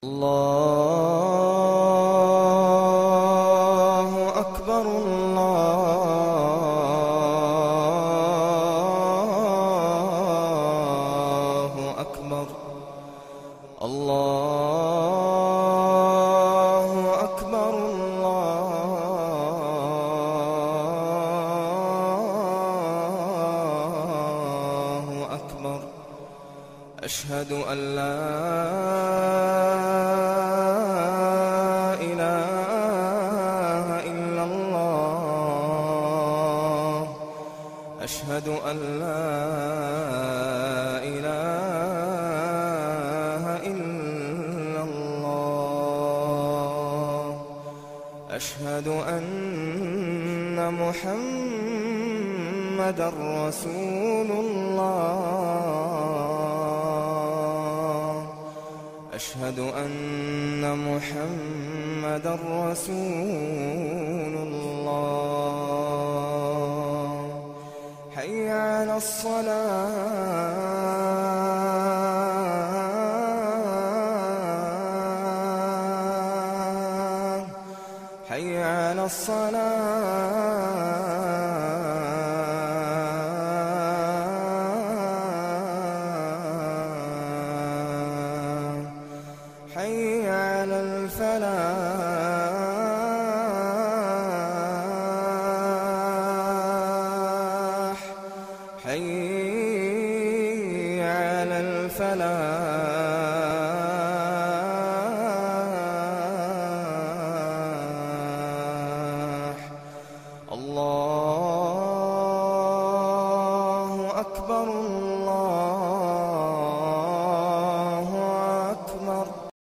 الله أكبر الله أكبر الله أكبر الله أكبر أشهد أن لا إله إلا الله أشهد أن لا إله إلا الله أشهد أن محمدًا رسول الله أشهد أن محمدًا رسول الله حي على الصلاة حي على الصلاة حي على الفلاح حي على الفلاح